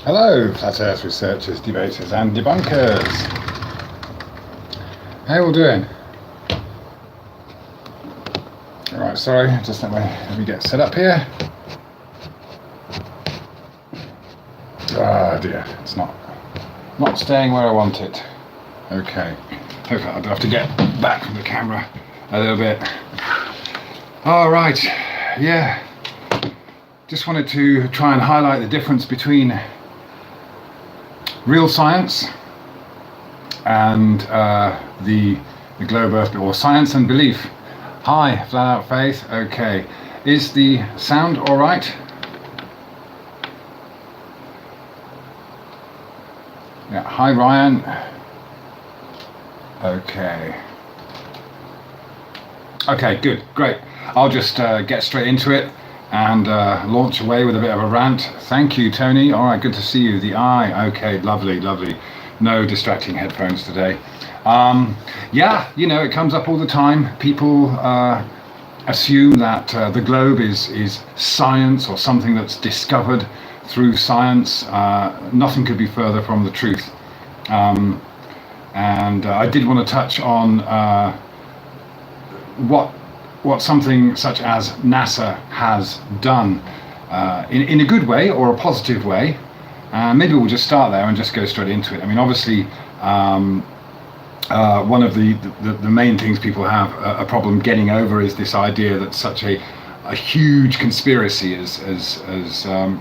Hello, flat earth researchers, debaters and debunkers. How you all doing? Alright, sorry, just let me get set up here. Ah dear, it's not staying where I want it. Okay, hopefully I'll have to get back from the camera a little bit. Alright, yeah, just wanted to try and highlight the difference between real science and the globe earth, or science and belief. Hi, flat out faith. Okay, is the sound all right? Yeah, hi Ryan. Okay, good, great. I'll just get straight into it and launch away with a bit of a rant. Thank you, Tony. All right, good to see you. The eye. Okay, lovely. No distracting headphones today. Yeah, you know, it comes up all the time. People assume that the globe is science, or something that's discovered through science. Nothing could be further from the truth. And I did want to touch on what something such as NASA has done in a good way or a positive way. Maybe we'll just start there and just go straight into it. I mean, obviously, one of the main things people have a problem getting over is this idea that such a huge conspiracy is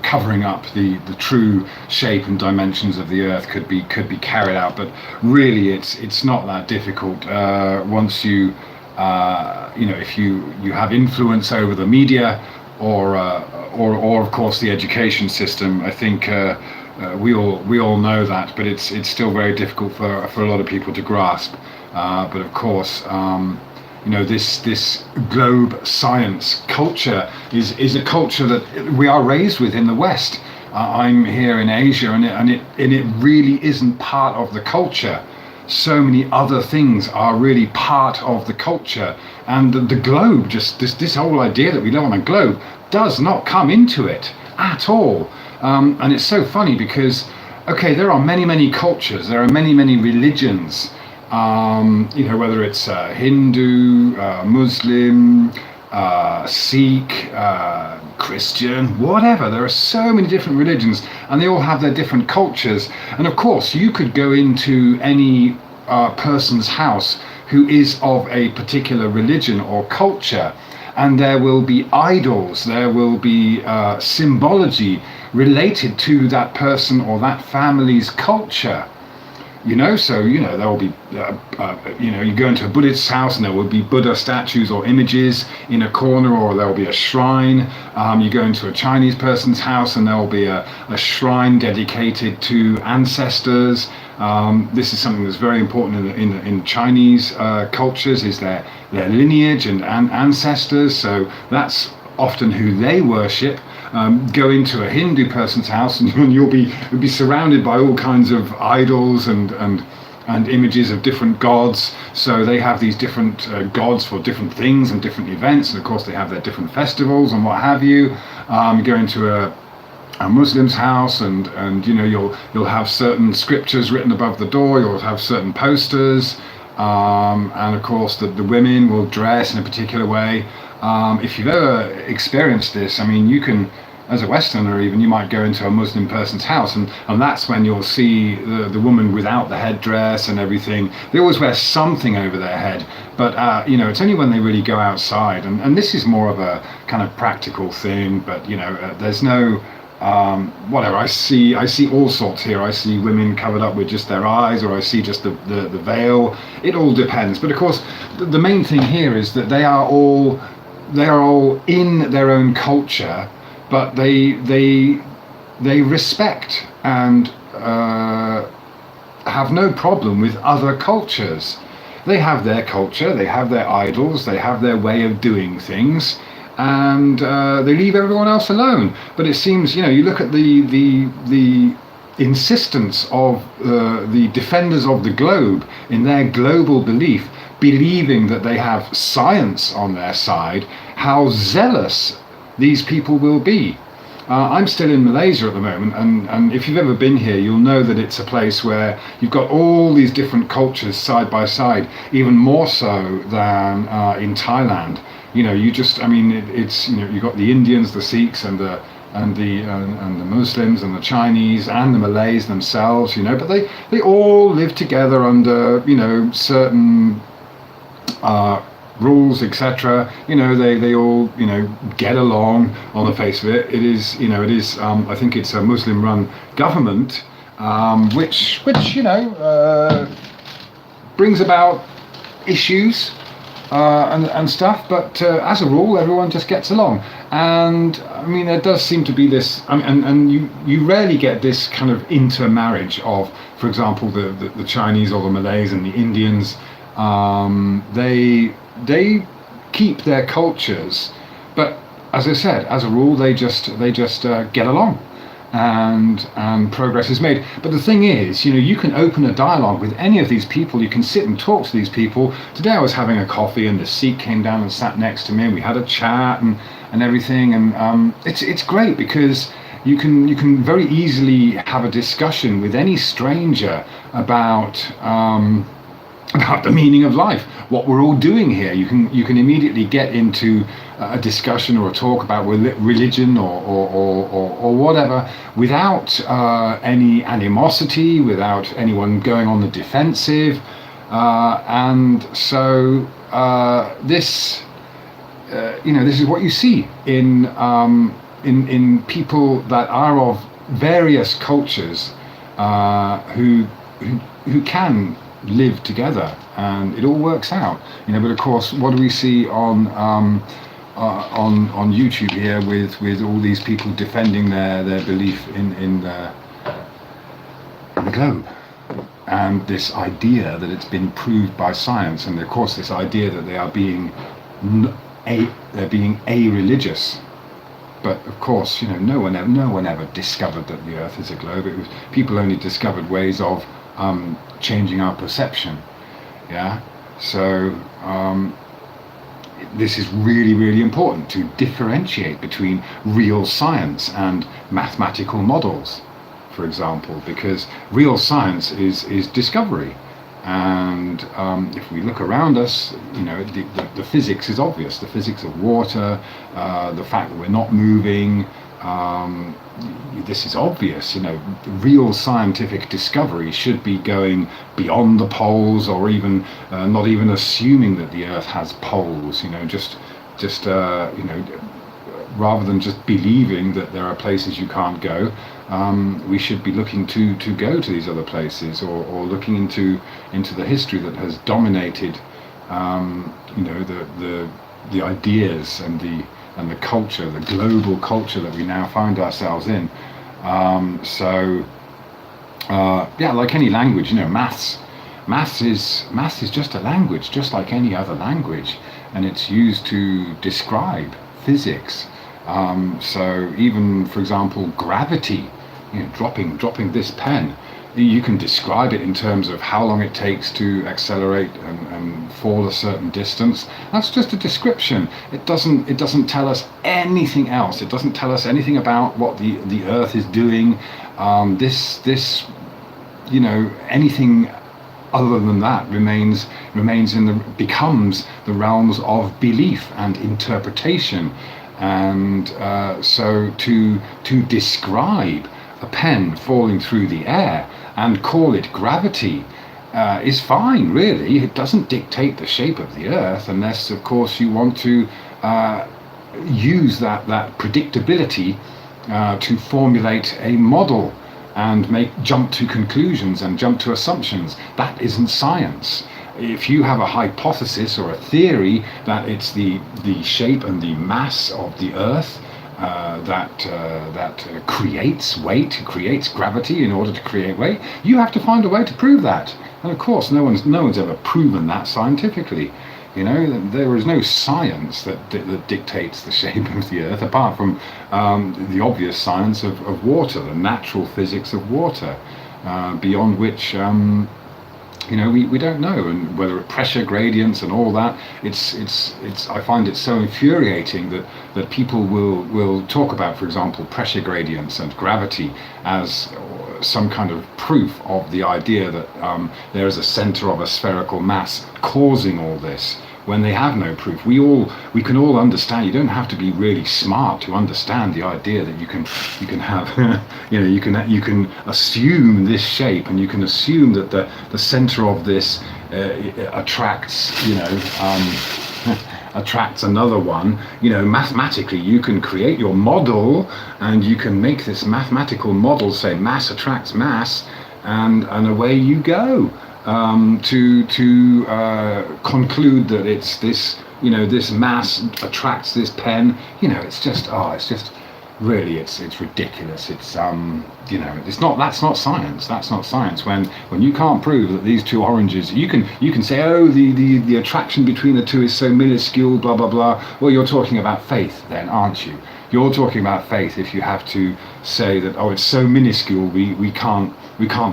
covering up the true shape and dimensions of the Earth could be carried out. But really, it's not that difficult once you know, if you have influence over the media or of course the education system. I think we all know that, but it's still very difficult for a lot of people to grasp. But of course, you know, this globe science culture is a culture that we are raised with in the West. I'm here in Asia, and it really isn't part of the culture. So many other things are really part of the culture, and the globe, just this whole idea that we live on a globe, does not come into it at all. And it's so funny because, okay, there are many cultures, there are many religions, you know, whether it's Hindu, Muslim, Sikh, Christian, whatever. There are so many different religions, and they all have their different cultures. And of course, you could go into any person's house who is of a particular religion or culture, and there will be idols, there will be symbology related to that person or that family's culture. You know, so, you know, there will be, you know, you go into a Buddhist house and there will be Buddha statues or images in a corner, or there will be a shrine. You go into a Chinese person's house and there will be a shrine dedicated to ancestors. This is something that's very important in Chinese cultures, is their lineage and ancestors. So that's often who they worship. Go into a Hindu person's house and you'll be surrounded by all kinds of idols and images of different gods. So they have these different gods for different things and different events, and of course they have their different festivals and what have you. You go into a Muslim's house and you know, you'll have certain scriptures written above the door, you'll have certain posters, and of course the women will dress in a particular way. If you've ever experienced this, I mean, you can, as a Westerner even, you might go into a Muslim person's house and that's when you'll see the woman without the headdress and everything. They always wear something over their head, but you know, it's only when they really go outside, and this is more of a kind of practical thing. But you know, there's no whatever. I see all sorts here. I see women covered up with just their eyes, or I see just the veil. It all depends. But of course, the main thing here is that they are all in their own culture, but they respect and have no problem with other cultures. They have their culture, they have their idols, they have their way of doing things, and they leave everyone else alone. But it seems, you know, you look at the insistence of the defenders of the globe in their global belief, believing that they have science on their side, how zealous these people will be. I'm still in Malaysia at the moment, and if you've ever been here, you'll know that it's a place where you've got all these different cultures side by side, even more so than in Thailand. You know, it's you've got the Indians, the Sikhs, and the Muslims and the Chinese and the Malays themselves. You know, but they all live together under certain rules, etc. They all get along on the face of it. It is I think it's a Muslim-run government, which brings about issues and stuff, but as a rule, everyone just gets along. And I mean, there does seem to be this, and you rarely get this kind of intermarriage of, for example, the Chinese or the Malays and the Indians. They keep their cultures, but as I said, as a rule, they just get along, and progress is made. But the thing is, you can open a dialogue with any of these people. You can sit and talk to these people. Today I was having a coffee, and the Sikh came down and sat next to me, and we had a chat and everything. And it's great because you can very easily have a discussion with any stranger about the meaning of life, what we're all doing here. You can immediately get into a discussion or a talk about religion or whatever without any animosity, without anyone going on the defensive, and so this is what you see in people that are of various cultures who can live together, and it all works out. But of course, what do we see on YouTube here with all these people defending their belief in the globe, and this idea that it's been proved by science, and of course this idea that they are being a-religious. But of course, no one ever discovered that the Earth is a globe. It was people only discovered ways of changing our perception. Yeah. So this is really, really important to differentiate between real science and mathematical models, for example, because real science is discovery. And if we look around us, the physics is obvious. The physics of water, the fact that we're not moving, this is obvious. Real scientific discovery should be going beyond the poles, or even not even assuming that the Earth has poles. Rather than just believing that there are places you can't go, we should be looking to go to these other places, or looking into the history that has dominated, the ideas and the culture, the global culture that we now find ourselves in. Like any language, maths is just a language, just like any other language, and it's used to describe physics. So even, for example, gravity, dropping this pen, you can describe it in terms of how long it takes to accelerate and fall a certain distance. That's just a description. It doesn't tell us anything else. It doesn't tell us anything about what the Earth is doing. Anything other than that becomes the realms of belief and interpretation. And so to describe a pen falling through the air and call it gravity is fine, really. It doesn't dictate the shape of the Earth, unless, of course, you want to use that predictability to formulate a model and jump to conclusions and jump to assumptions. That isn't science. If you have a hypothesis or a theory that it's the shape and the mass of the Earth that creates weight, creates gravity in order to create weight, you have to find a way to prove that. And of course, no one's ever proven that scientifically. There is no science that dictates the shape of the Earth, apart from the obvious science of water, the natural physics of water, beyond which we don't know, and whether pressure gradients and all that. I find it so infuriating that people will talk about, for example, pressure gradients and gravity as some kind of proof of the idea that there is a center of a spherical mass causing all this, when they have no proof. We can all understand. You don't have to be really smart to understand the idea that you can have you can assume this shape, and you can assume that the center of this attracts attracts another one. Mathematically you can create your model, and you can make this mathematical model say mass attracts mass, and away you go. To conclude that it's this, this mass attracts this pen. It's just really, it's ridiculous. It's it's not, that's not science. That's not science. When you can't prove that these two oranges, you can say, oh, the attraction between the two is so minuscule, blah blah blah. Well, you're talking about faith then, aren't you? You're talking about faith if you have to say that, oh, it's so minuscule, we can't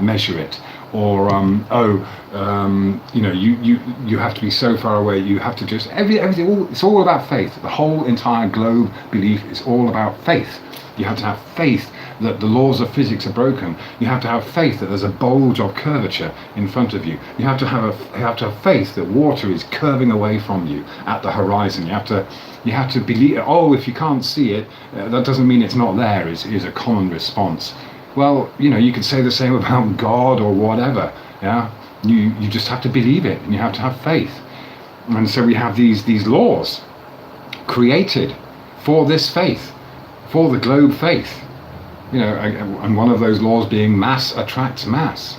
measure it. Or you have to be so far away. You have to just everything. It's all about faith. The whole entire globe belief is all about faith. You have to have faith that the laws of physics are broken. You have to have faith that there's a bulge of curvature in front of you. You have to have faith that water is curving away from you at the horizon. You have to believe. Oh, if you can't see it, that doesn't mean it's not there. Is a common response. Well, you could say the same about God or whatever. Yeah, you just have to believe it, and you have to have faith. And so we have these laws created for this faith, for the globe faith. And one of those laws being mass attracts mass.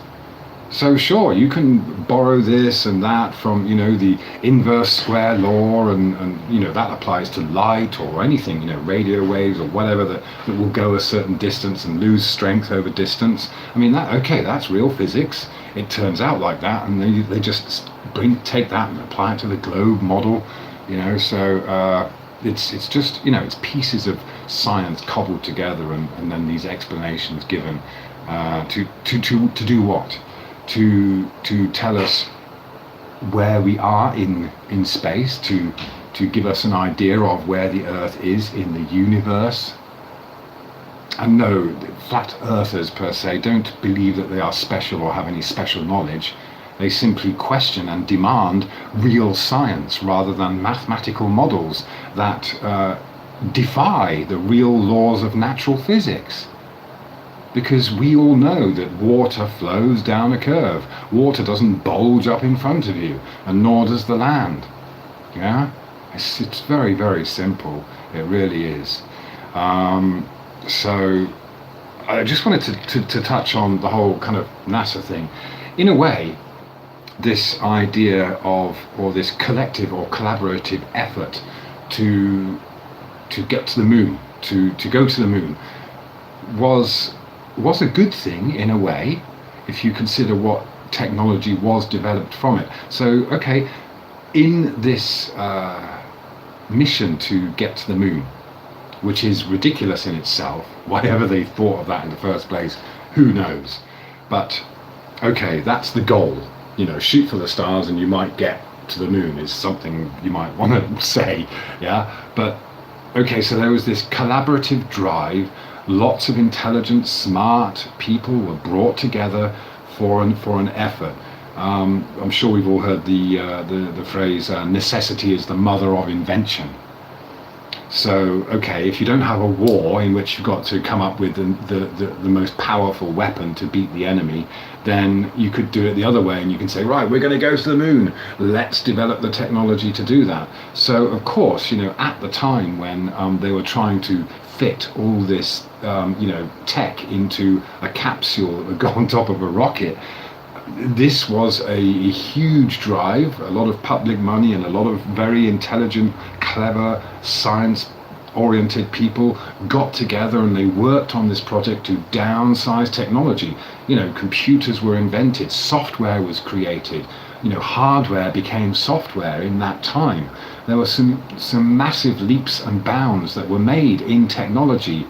So sure, you can borrow this and that from the inverse square law, and that applies to light or anything, radio waves or whatever that will go a certain distance and lose strength over distance. I mean, that's real physics. It turns out like that, and they just take that and apply it to the globe model. So it's just it's pieces of science cobbled together, and then these explanations given to do what? To tell us where we are in space, to give us an idea of where the Earth is in the universe. And no, flat earthers per se don't believe that they are special or have any special knowledge. They simply question and demand real science rather than mathematical models that defy the real laws of natural physics. Because we all know that water flows down a curve. Water doesn't bulge up in front of you, and nor does the land. Yeah? It's very, very simple. It really is. So I just wanted to touch on the whole kind of NASA thing. In a way, this idea of, or this collective or collaborative effort to get to the moon, to go to the moon, was a good thing in a way, if you consider what technology was developed from it. So, okay, in this mission to get to the moon, which is ridiculous in itself, whatever they thought of that in the first place, who knows? But, okay, that's the goal. Shoot for the stars and you might get to the moon is something you might want to say, yeah? But, okay, so there was this collaborative drive. Lots of intelligent, smart people were brought together for an effort. I'm sure we've all heard the phrase necessity is the mother of invention. So, okay, if you don't have a war in which you've got to come up with the most powerful weapon to beat the enemy, then you could do it the other way, and you can say, right, we're going to go to the moon. Let's develop the technology to do that. So, of course, at the time when they were trying to fit all this, tech into a capsule that would go on top of a rocket, this was a huge drive. A lot of public money and a lot of very intelligent, clever, science-oriented people got together and they worked on this project to downsize technology. Computers were invented, software was created, hardware became software in that time. There were some massive leaps and bounds that were made in technology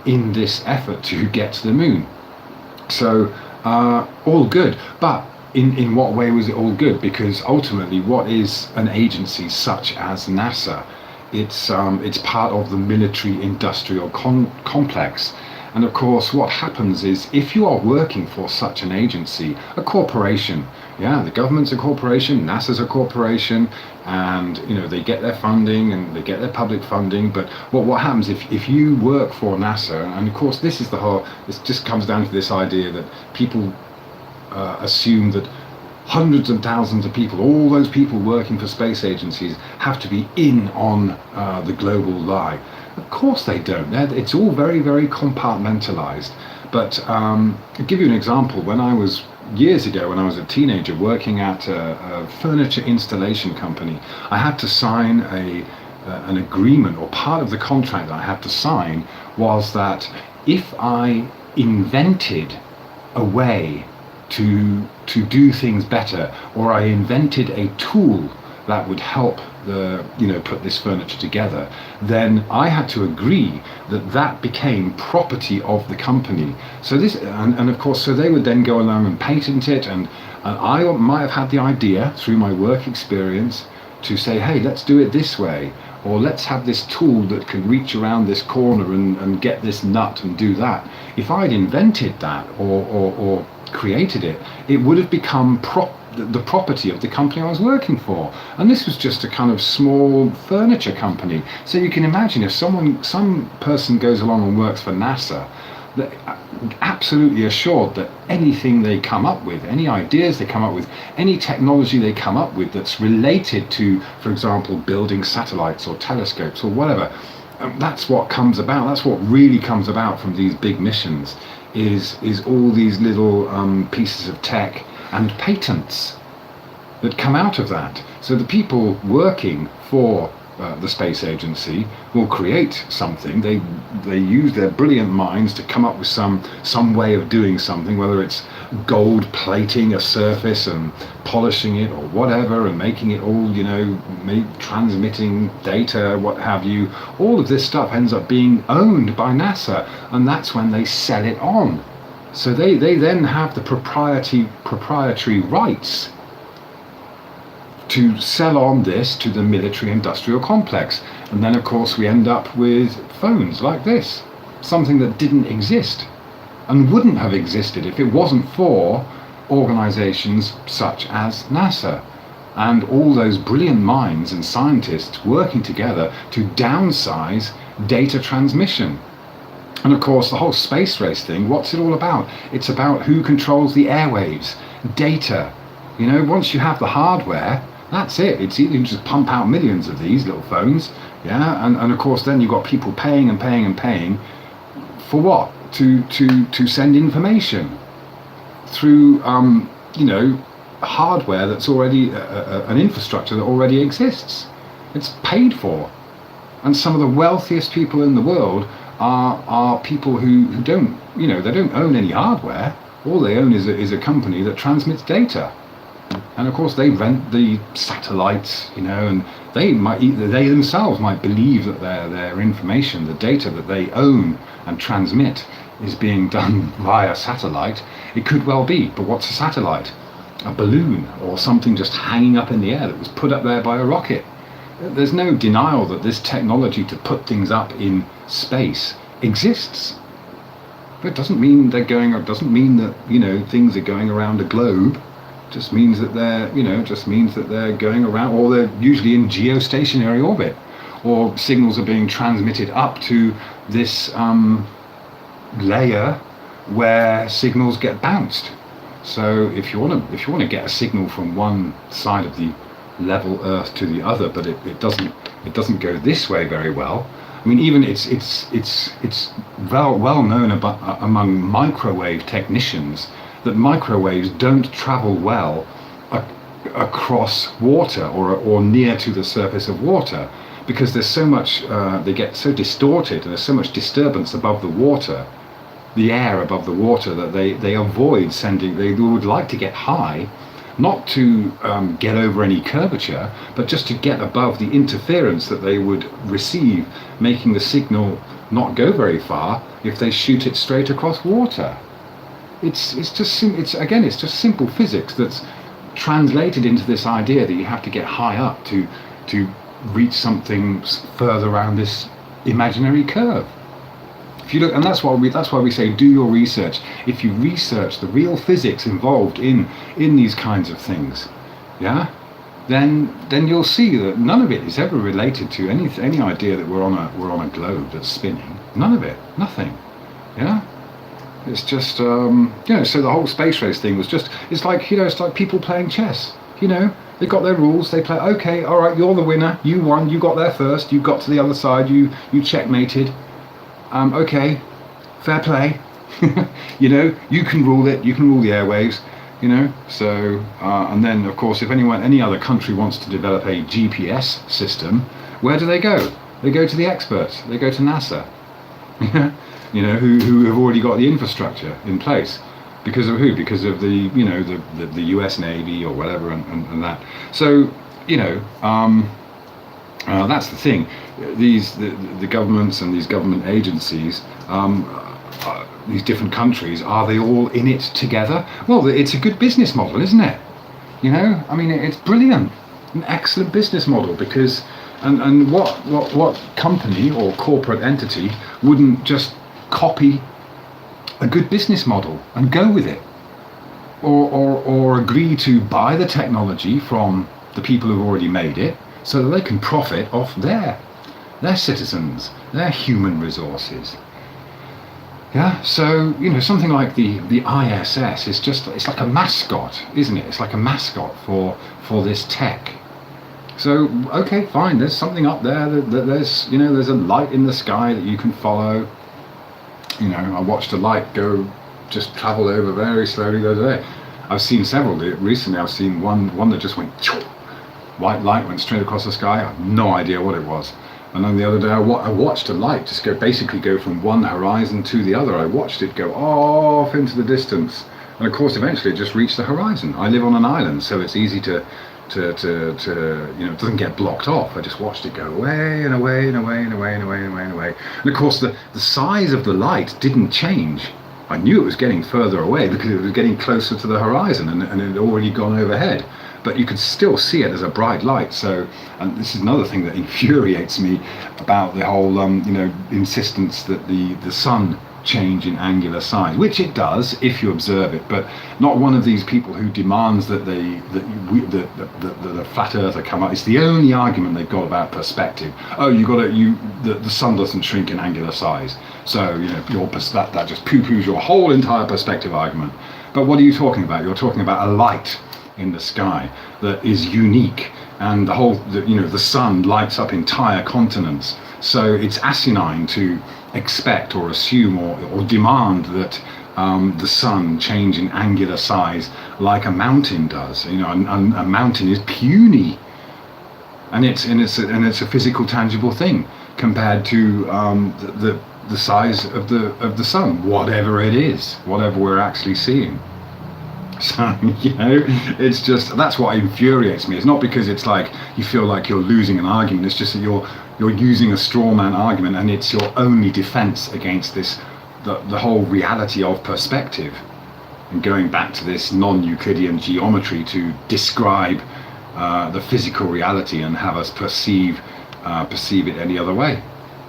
in this effort to get to the moon. So all good, but in what way was it all good? Because ultimately, what is an agency such as NASA? It's part of the military-industrial complex. And of course, what happens is if you are working for such an agency, a corporation, yeah, the government's a corporation, NASA's a corporation, and they get their funding and they get their public funding. But what happens if you work for NASA, and of course this just comes down to this idea that people assume that hundreds and thousands of people, all those people working for space agencies, have to be in on the global lie. Of course they don't. It's all very, very compartmentalized. But I'll give you an example. Years ago, when I was a teenager working at a furniture installation company, I had to sign an agreement, or part of the contract that I had to sign was that if I invented a way to do things better, or I invented a tool that would help put this furniture together, then I had to agree that became property of the company. So this, and of course, so they would then go along and patent it, and I might have had the idea through my work experience to say, hey, let's do it this way, or let's have this tool that can reach around this corner and get this nut and do that. If I'd invented that or created it, it would have become the property of the company I was working for. And this was just a kind of small furniture company. So you can imagine if some person goes along and works for NASA, they're absolutely assured that anything they come up with, any ideas they come up with, any technology they come up with that's related to, for example, building satellites or telescopes or whatever, that's what comes about. That's what really comes about from these big missions, is all these little pieces of tech and patents that come out of that. So the people working for the space agency will create something. They use their brilliant minds to come up with some way of doing something, whether it's gold plating a surface and polishing it or whatever, and making it all, transmitting data, what have you. All of this stuff ends up being owned by NASA, and that's when they sell it on. So they then have the proprietary rights to sell on this to the military-industrial complex. And then, of course, we end up with phones like this, something that didn't exist and wouldn't have existed if it wasn't for organizations such as NASA and all those brilliant minds and scientists working together to downsize data transmission. And of course, the whole space race thing, what's it all about? It's about who controls the airwaves, data. Once you have the hardware, that's it. It's either you just pump out millions of these little phones, yeah, and of course then you've got people paying and paying and paying for what? To send information through hardware that's already an infrastructure that already exists. It's paid for, and some of the wealthiest people in the world are people who don't they don't own any hardware. All they own is a company that transmits data. And of course they rent the satellites, and they themselves might believe that their information, the data that they own and transmit, is being done via satellite. It could well be, but what's a satellite? A balloon or something just hanging up in the air that was put up there by a rocket. There's no denial that this technology to put things up in space exists. But it doesn't mean they're going, or doesn't mean that things are going around a globe. Just means that they're going around, or they're usually in geostationary orbit, or signals are being transmitted up to this layer where signals get bounced. So if you want to get a signal from one side of the level Earth to the other, but it doesn't go this way very well. I mean, even it's well known among microwave technicians that microwaves don't travel well across water or near to the surface of water, because there's so much, they get so distorted, and there's so much disturbance above the water, the air above the water, that they avoid sending. They would like to get high, not to get over any curvature, but just to get above the interference that they would receive, making the signal not go very far if they shoot it straight across water. it's just simple physics that's translated into this idea that you have to get high up to reach something further around this imaginary curve. If you look, and that's why we say do your research. If you research the real physics involved in these kinds of things, yeah, then you'll see that none of it is ever related to any idea that we're on a globe that's spinning. None of it, nothing. Yeah, it's just so the whole space race thing was just, it's like people playing chess. They've got their rules, they play, okay, all right, you're the winner, you won, you got there first, you got to the other side, you checkmated. Okay, fair play. You can rule it, you can rule the airwaves, so and then of course if any other country wants to develop a GPS system, where do they go? They go to the experts, they go to NASA. Who have already got the infrastructure in place. Because of who? Because of the the US Navy or whatever and that. So that's the thing. The governments and these government agencies, these different countries, are they all in it together? Well, it's a good business model, isn't it? I mean, it's brilliant, an excellent business model, because and what company or corporate entity wouldn't just copy a good business model and go with it, or agree to buy the technology from the people who've already made it, so that they can profit off their citizens, their human resources. Yeah, so something like the ISS is it's like a mascot, isn't it? It's like a mascot for this tech. So okay, fine. There's something up there. There's a light in the sky that you can follow. I watched a light just travel over very slowly the other day. I've seen several recently. I've seen one that just went, white light went straight across the sky. I have no idea what it was. And then the other day I watched a light just basically go from one horizon to the other. I watched it go off into the distance, and of course eventually it just reached the horizon. I live on an island, so it's easy to it doesn't get blocked off. I just watched it go away and away and away and away and away and away and away. And of course the size of the light didn't change. I knew it was getting further away because it was getting closer to the horizon and it had already gone overhead. But you could still see it as a bright light. So, and this is another thing that infuriates me about the whole insistence that the sun change in angular size, which it does if you observe it, but not one of these people who demands that the flat earther come up. It's the only argument they've got about perspective. Oh, the sun doesn't shrink in angular size, so that just poo-poos your whole entire perspective argument. But what are you talking about? You're talking about a light in the sky that is unique, and the sun lights up entire continents. So it's asinine to expect or assume or demand that the sun change in angular size like a mountain does. And a mountain is puny, and it's a physical, tangible thing compared to the size of the sun, whatever it is, whatever we're actually seeing. So it's just, that's what infuriates me. It's not because it's like you feel like you're losing an argument. It's just that you're using a straw man argument, and it's your only defense against the whole reality of perspective, and going back to this non-Euclidean geometry to describe the physical reality and have us perceive it any other way.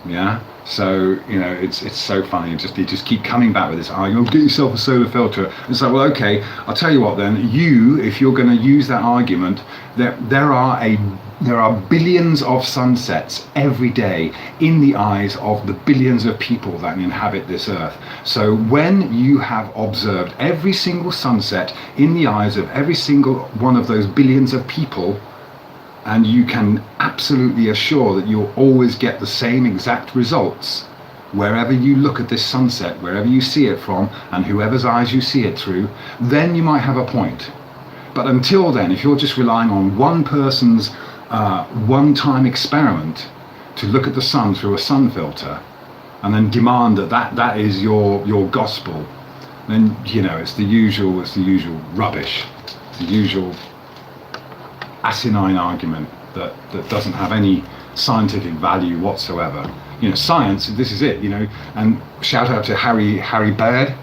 Yeah. So it's so funny. You just keep coming back with this argument. Oh, get yourself a solar filter. It's like, well, okay, I'll tell you what then. If you're going to use that argument, there are billions of sunsets every day in the eyes of the billions of people that inhabit this earth. So when you have observed every single sunset in the eyes of every single one of those billions of people, and you can absolutely assure that you'll always get the same exact results wherever you look at this sunset, wherever you see it from, and whoever's eyes you see it through, then you might have a point. But until then, if you're just relying on one person's one-time experiment to look at the sun through a sun filter, and then demand that is your gospel, then it's the usual rubbish, it's the usual asinine argument that doesn't have any scientific value whatsoever. Science, this is it, and shout out to Harry Baird,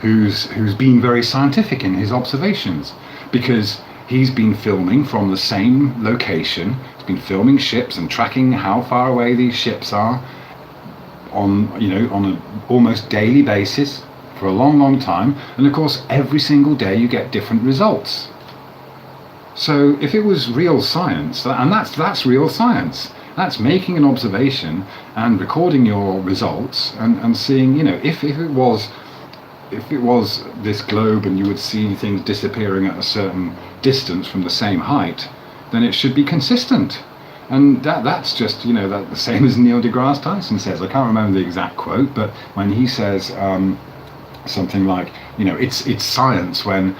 who's been very scientific in his observations, because he's been filming from the same location. He's been filming ships and tracking how far away these ships are on an almost daily basis for a long time. And of course, every single day you get different results. So if it was real science, and that's real science, that's making an observation and recording your results and seeing, if it was this globe and you would see things disappearing at a certain distance from the same height, then it should be consistent. And that's just, that the same as Neil deGrasse Tyson says. I can't remember the exact quote, but when he says something like, it's science when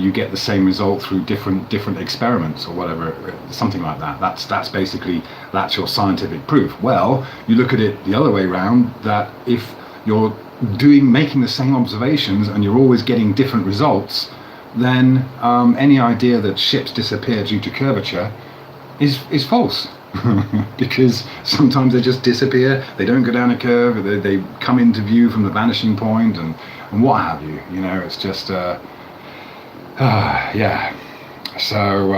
you get the same result through different experiments or whatever, something like that. That's your scientific proof. Well, you look at it the other way around, that if you're making the same observations and you're always getting different results, then any idea that ships disappear due to curvature is false. Because sometimes they just disappear, they don't go down a curve, they come into view from the vanishing point and what have you. It's just yeah. So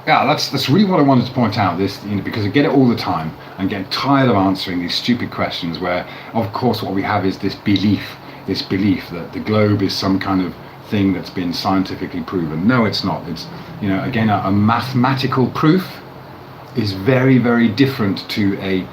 that's really what I wanted to point out, this, because I get it all the time and get tired of answering these stupid questions where, of course, what we have is this belief that the globe is some kind of thing that's been scientifically proven. No, it's not. It's, again, a mathematical proof is very, very different to a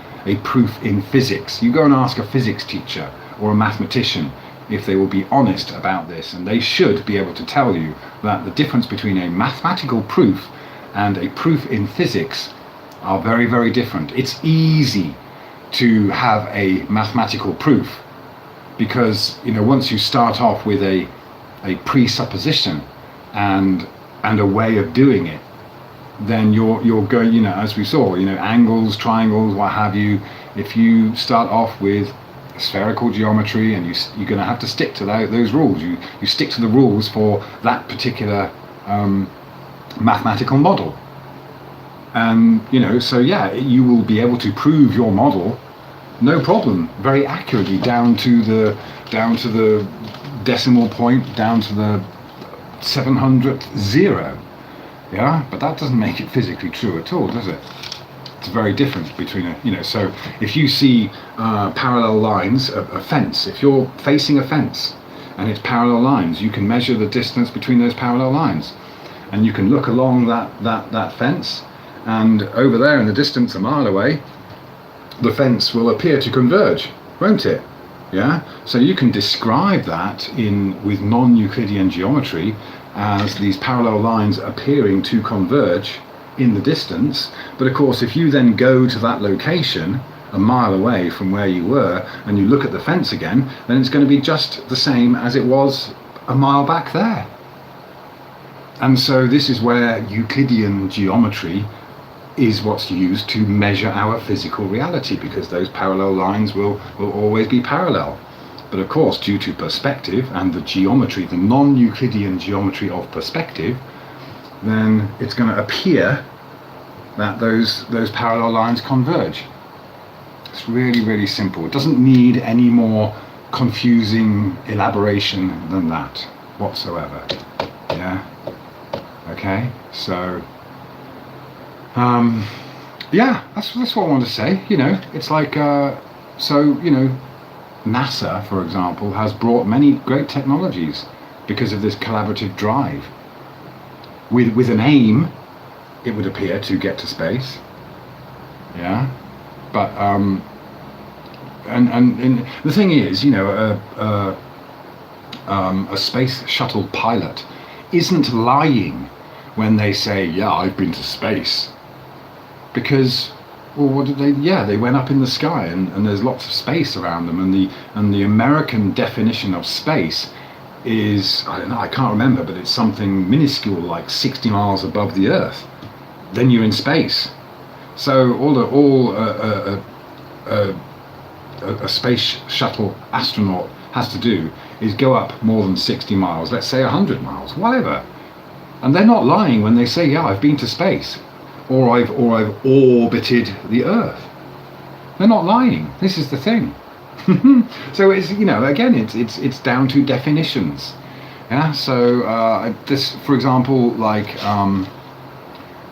proof in physics. You go and ask a physics teacher or a mathematician if they will be honest about this, and they should be able to tell you that the difference between a mathematical proof and a proof in physics are very, very different. It's easy to have a mathematical proof because, once you start off with a presupposition and a way of doing it, then you're going, as we saw, angles, triangles, what have you. If you start off with spherical geometry, and you're going to have to stick to those rules. You stick to the rules for that particular mathematical model, and so you will be able to prove your model, no problem, very accurately, down to the decimal point, down to the 700th zero. Yeah, but that doesn't make it physically true at all, does it? It's very different between so if you see parallel lines, a fence, if you're facing a fence and it's parallel lines, you can measure the distance between those parallel lines, and you can look along that fence, and over there in the distance, a mile away, the fence will appear to converge, won't it? Yeah, so you can describe that with non-Euclidean geometry as these parallel lines appearing to converge in the distance. But of course, if you then go to that location a mile away from where you were and you look at the fence again, then it's going to be just the same as it was a mile back there. And so this is where Euclidean geometry is what's used to measure our physical reality, because those parallel lines will always be parallel. But of course, due to perspective and the geometry, the non-Euclidean geometry of perspective, then it's going to appear that those parallel lines converge. It's really, really simple. It doesn't need any more confusing elaboration than that whatsoever. Yeah. Okay. So, yeah, that's what I wanted to say. It's like NASA, for example, has brought many great technologies because of this collaborative drive. With an aim, it would appear, to get to space. Yeah, but and the thing is, a space shuttle pilot isn't lying when they say, "Yeah, I've been to space," because, well, what did they? Yeah, they went up in the sky, and there's lots of space around them, and the American definition of space is, I don't know, I can't remember, but it's something minuscule, like 60 miles above the Earth. Then you're in space. So a space shuttle astronaut has to do is go up more than 60 miles, let's say 100 miles, whatever. And they're not lying when they say, "Yeah, I've been to space," or I've orbited the Earth. They're not lying. This is the thing. So it's, again, it's down to definitions. Yeah. So this, for example, like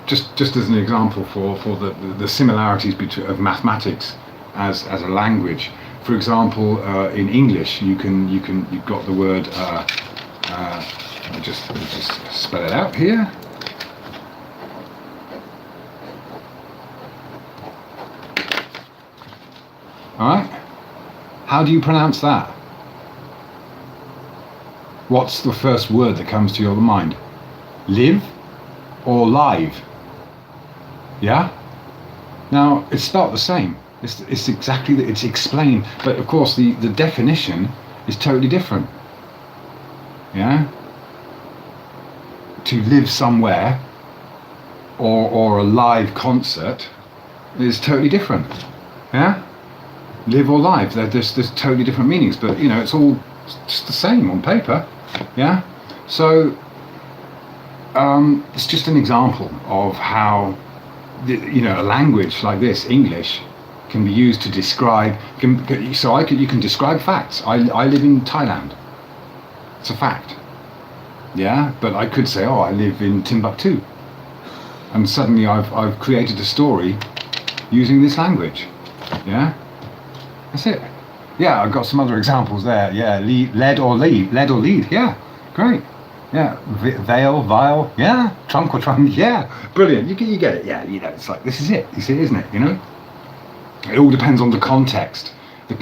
just as an example for the similarities of mathematics as a language. For example, in English, you've got the word. I'll just spell it out here. All right. How do you pronounce that? What's the first word that comes to your mind? Live or live? Yeah? Now, it's spelled the same. It's exactly, it's explained. But of course, the definition is totally different. Yeah? To live somewhere or a live concert is totally different. Yeah? Live or live, there's totally different meanings, but it's all just the same on paper. Yeah. So it's just an example of how a language like this, English, can be used to describe. You can describe facts. I live in Thailand. It's a fact. Yeah. But I could say, I live in Timbuktu, and suddenly I've created a story using this language. Yeah. That's it. Yeah, I've got some other examples there. Yeah, lead or lead. Yeah, great. Yeah, veil, vial. Yeah, trunk or trunk. Yeah, brilliant. You get it. Yeah, it's like, this is it. You see, isn't it? It all depends on the context.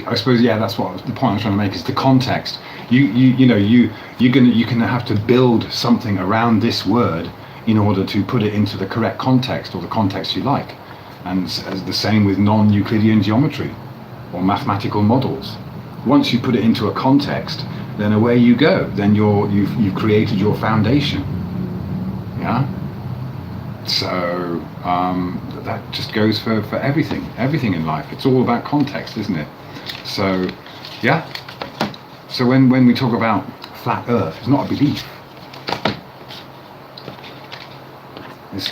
I suppose. Yeah, that's what the point I'm trying to make is the context. You're gonna have to build something around this word in order to put it into the correct context, or the context you like. And the same with non-Euclidean geometry or mathematical models. Once you put it into a context, then away you go. Then you've created your foundation. Yeah. So that just goes for everything in life. It's all about context, isn't it? So yeah. So when we talk about flat Earth, it's not a belief. It's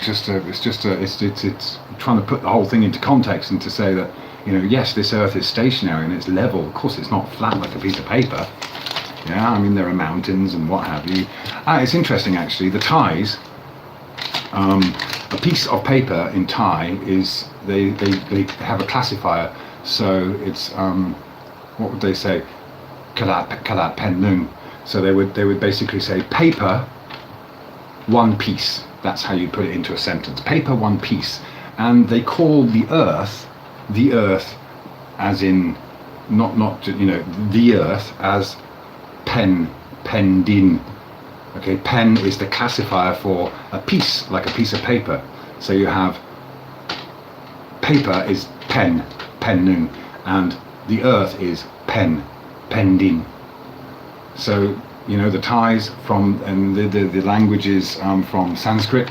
trying to put the whole thing into context and to say that, yes, this Earth is stationary and it's level. Of course, it's not flat like a piece of paper. Yeah, I mean, there are mountains and what have you. It's interesting, actually. The Thais, a piece of paper in Thai is they have a classifier. So it's what would they say? Kalat pen nung. So they would basically say paper, one piece. That's how you put it into a sentence. Paper, one piece. And they call the Earth as in not the Earth as pen din. Okay, pen is the classifier for a piece, like a piece of paper. So you have paper is pen nun, and the Earth is pen din. So the Thais and the language is from Sanskrit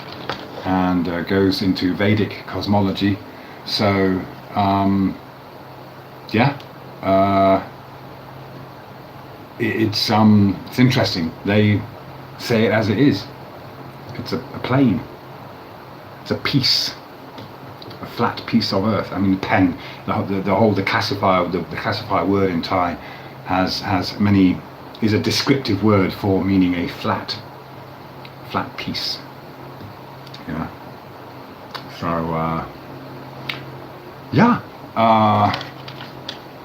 and goes into Vedic cosmology. So it's interesting. They say it as it is. It's a plane. It's a piece, a flat piece of Earth. I mean, pen. The classifier word in Thai has many. Is a descriptive word for meaning a flat piece. Yeah. So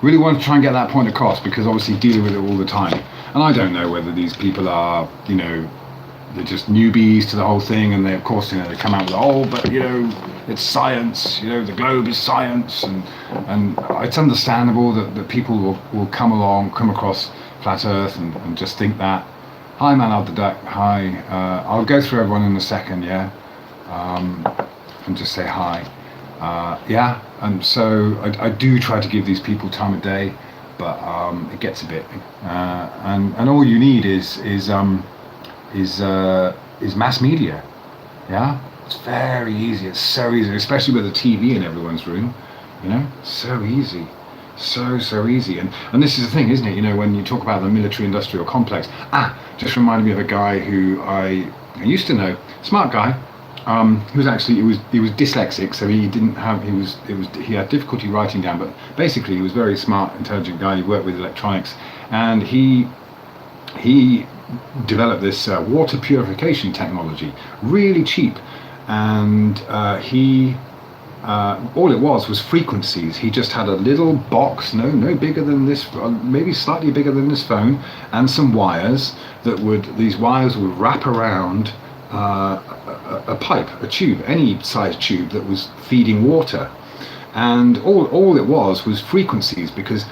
really want to try and get that point across, because obviously dealing with it all the time, and I don't know whether these people are, they're just newbies to the whole thing, and they of course they come out with but it's science, the globe is science, and it's understandable that people will come across flat Earth and just think that. Hi man of the duck, hi. I'll go through everyone in a second, yeah, and just say hi. And so I do try to give these people time of day, but it gets a bit, and all you need is mass media. Yeah, it's very easy. It's so easy, especially with a TV in everyone's room. So easy. So easy, and this is the thing, isn't it? When you talk about the military-industrial complex, just reminded me of a guy who I used to know, smart guy, he was dyslexic, so he didn't have he had difficulty writing down. But basically, he was a very smart, intelligent guy. He worked with electronics, and he developed this water purification technology, really cheap, and he. All it was frequencies. He just had a little box, no bigger than this, maybe slightly bigger than this phone, and some wires these wires would wrap around a pipe, a tube, any size tube that was feeding water, and all it was frequencies. Because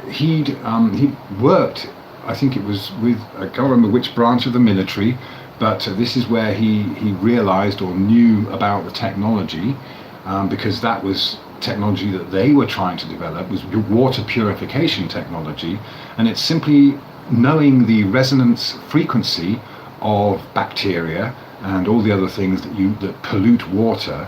he worked, I think it was with, I can't remember which branch of the military, but this is where he realized or knew about the technology. Because that was technology that they were trying to develop, was water purification technology, and it's simply knowing the resonance frequency of bacteria and all the other things that pollute water.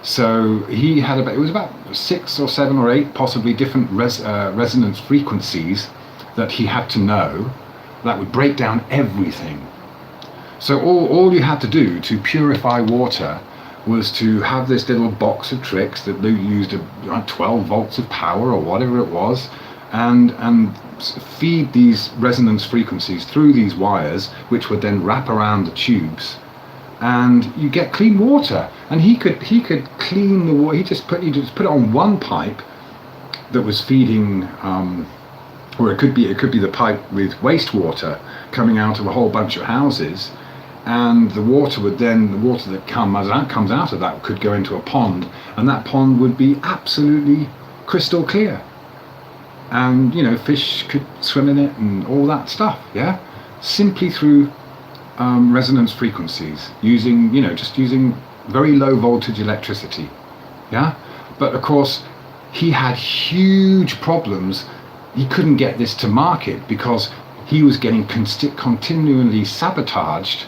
So he had it was about 6 or 7 or 8 possibly different resonance frequencies that he had to know that would break down everything. So all you had to do to purify water was to have this little box of tricks that used 12 volts of power or whatever it was, and feed these resonance frequencies through these wires, which would then wrap around the tubes, and you get clean water. And he could clean the water. He just put it on one pipe that was feeding, or it could be the pipe with wastewater coming out of a whole bunch of houses. And the water that comes out of that could go into a pond, and that pond would be absolutely crystal clear, and fish could swim in it and all that stuff, simply through resonance frequencies, using very low voltage electricity, But of course, he had huge problems. He couldn't get this to market because he was getting continually sabotaged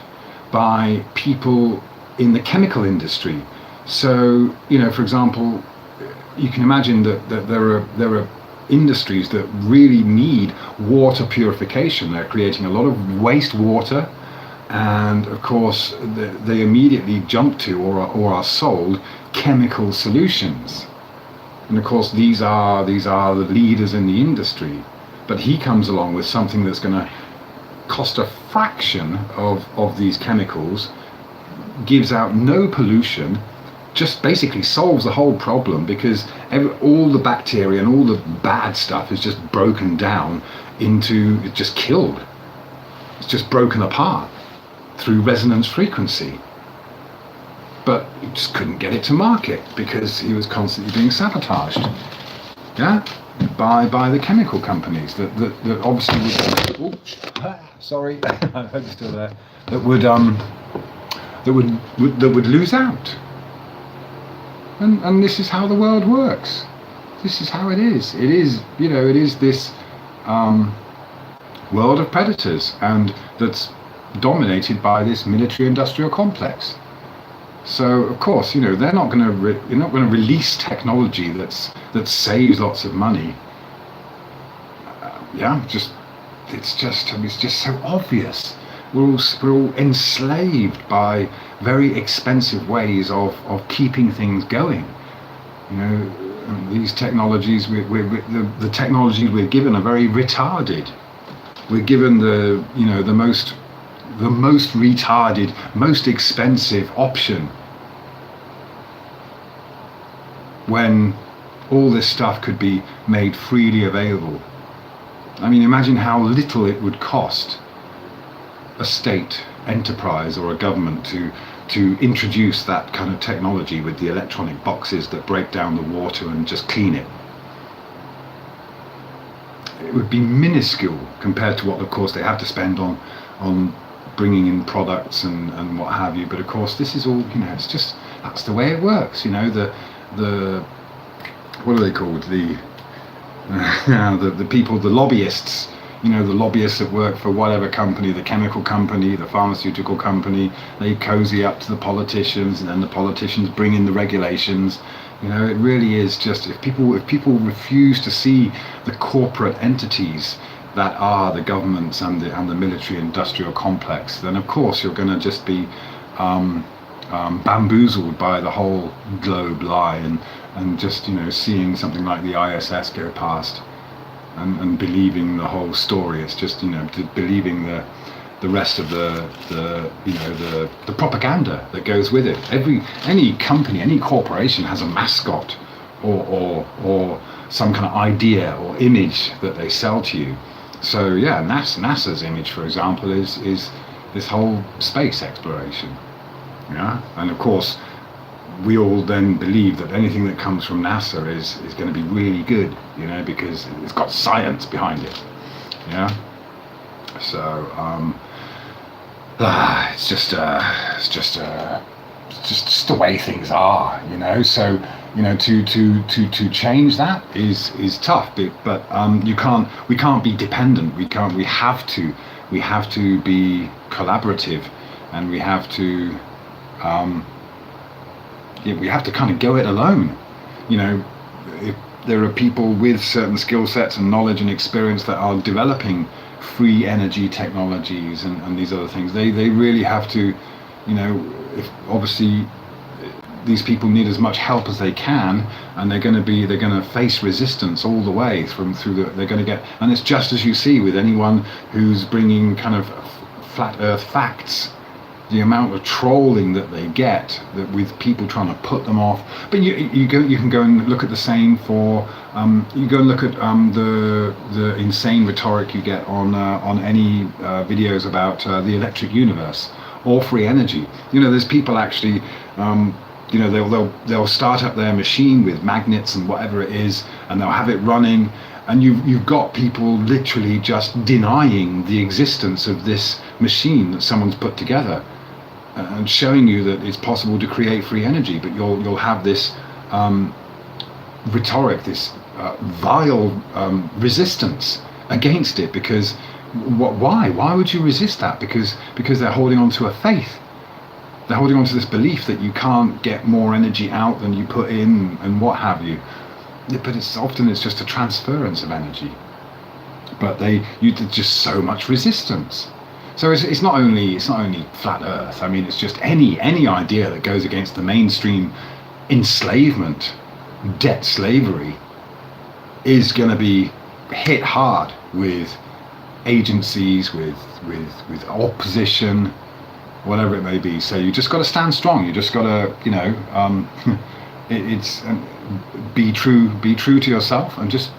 by people in the chemical industry. So, for example, you can imagine that there are industries that really need water purification. They're creating a lot of wastewater, and of course they immediately jump to or are sold chemical solutions. And of course these are the leaders in the industry. But he comes along with something that's going to cost a fraction of these chemicals, gives out no pollution, just basically solves the whole problem, because all the bacteria and all the bad stuff is just broken down it's just killed. It's just broken apart through resonance frequency. But he just couldn't get it to market because he was constantly being sabotaged. By the chemical companies that obviously would, sorry, I hope you're still there, that would lose out. And this is how the world works. This is how it is. It is this world of predators, and that's dominated by this military-industrial complex. So of course, they're not going to release technology that saves lots of money. It's just so obvious. We're all enslaved by very expensive ways of keeping things going. These technologies, the technologies we're given are very retarded. We're given the most retarded, most expensive option, when all this stuff could be made freely available. I mean, imagine how little it would cost a state enterprise or a government to introduce that kind of technology with the electronic boxes that break down the water and just clean it. It would be minuscule compared to what, of course, they have to spend on bringing in products and what have you. But of course, this is all, it's just, that's the way it works. The what are they called? The people, the lobbyists. The lobbyists that work for whatever company, the chemical company, the pharmaceutical company, they cozy up to the politicians, and then the politicians bring in the regulations. It really is just, if people refuse to see the corporate entities that are the governments and the military industrial complex, then of course you're going to just be bamboozled by the whole globe lie, and just, you know, seeing something like the ISS go past, and believing the whole story. It's just, you know, believing the rest of the you know, the propaganda that goes with it. Any company, any corporation has a mascot, or some kind of idea or image that they sell to you. So yeah, NASA's image, for example, is this whole space exploration. Yeah, and of course, we all then believe that anything that comes from NASA is going to be really good, you know, because it's got science behind it. Yeah, so it's just the way things are, you know. So, you know, to change that is tough, but we can't be dependent. We have to be collaborative, and we have to kind of go it alone. You know, if there are people with certain skill sets and knowledge and experience that are developing free energy technologies and these other things, they really have to, you know, if obviously these people need as much help as they can, and they're going to face resistance all the way they're going to get, and it's just as you see with anyone who's bringing kind of flat earth facts, the amount of trolling that they get, that with people trying to put them off. But you can go and look at the same for you go and look at the insane rhetoric you get on any videos about the electric universe or free energy. You know, there's people actually you know, they'll start up their machine with magnets and whatever it is, and they'll have it running, and you've got people literally just denying the existence of this machine that someone's put together, and showing you that it's possible to create free energy. But you'll have this rhetoric, this vile resistance against it, because why would you resist that? Because they're holding on to a faith. They're holding on to this belief that you can't get more energy out than you put in, and what have you. But it's just a transference of energy. But there's just so much resistance. So it's not only flat Earth. I mean, it's just any idea that goes against the mainstream enslavement, debt slavery, is going to be hit hard with agencies, with opposition, whatever it may be. So you just got to stand strong. You just got to, you know, be true to yourself, and just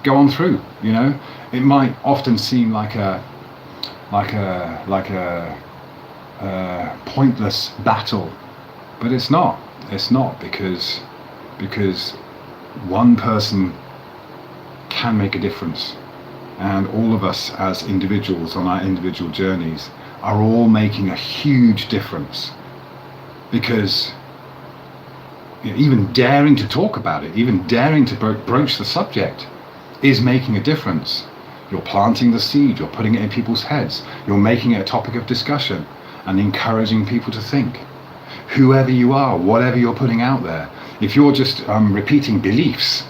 go on through. You know, it might often seem like a pointless battle, but it's not. It's not, because one person can make a difference, and all of us as individuals on our individual journeys are all making a huge difference. Because, you know, even daring to talk about it, even daring to broach the subject, is making a difference. You're planting the seed, you're putting it in people's heads, you're making it a topic of discussion and encouraging people to think. Whoever you are, whatever you're putting out there, if you're just repeating beliefs,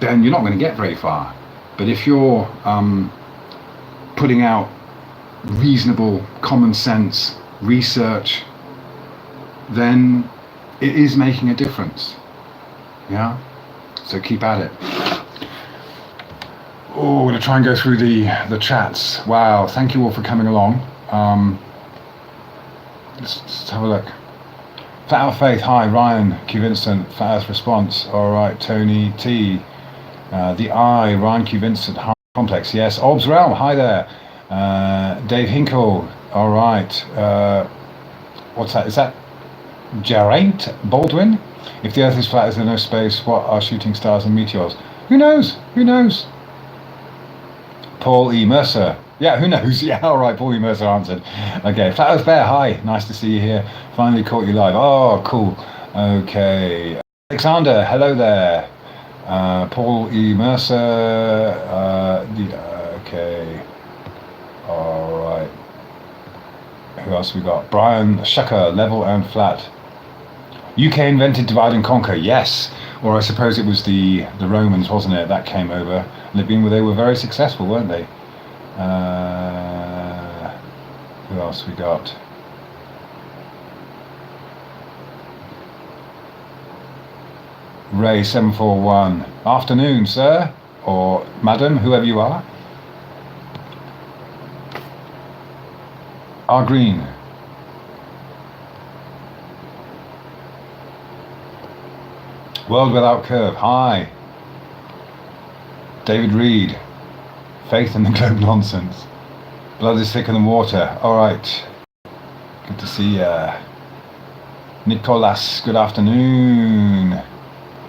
then you're not going to get very far. But if you're putting out reasonable, common sense research, then it is making a difference. Yeah? So keep at it. Oh, we're going to try and go through the chats. Wow, thank you all for coming along. Let's have a look. Flat Earth Faith, hi. Ryan, Q Vincent, Flat Earth Response, alright. Tony T, the I, Ryan Q Vincent, hi. Complex, yes. Orbs Realm, hi there. Dave Hinkle, alright. What's that? Is that Geraint Baldwin? If the Earth is flat, is there no space? What are shooting stars and meteors? Who knows? Who knows? Paul E. Mercer. Yeah, who knows? Yeah, all right, Paul E. Mercer answered. Okay, Flat Earth Bear, hi. Nice to see you here. Finally caught you live. Oh, cool. Okay. Alexander, hello there. Paul E. Mercer. Okay. All right. Who else we got? Brian Shucker, level and flat. UK invented divide and conquer. Yes. Or I suppose it was the Romans, wasn't it? That came over. They were very successful, weren't they? Who else we got? Ray 741. Afternoon, sir, or madam, whoever you are. R Green. World Without Curve. Hi. David Reed. Faith in the globe nonsense. Blood is thicker than water. All right. Good to see ya. Nicolas, good afternoon.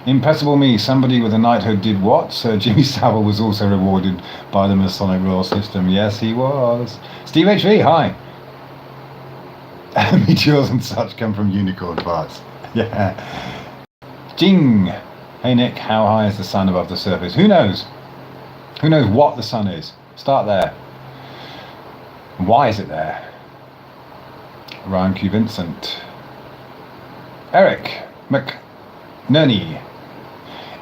Impressible me, somebody with a knighthood did what? Sir Jimmy Savile was also rewarded by the Masonic Royal System. Yes, he was. Steve HV, hi. Meteors and such come from unicorn parts. Yeah. Jing. Hey Nick, how high is the sun above the surface? Who knows? Who knows what the sun is? Start there. Why is it there? Ryan Q. Vincent. Eric McNerney.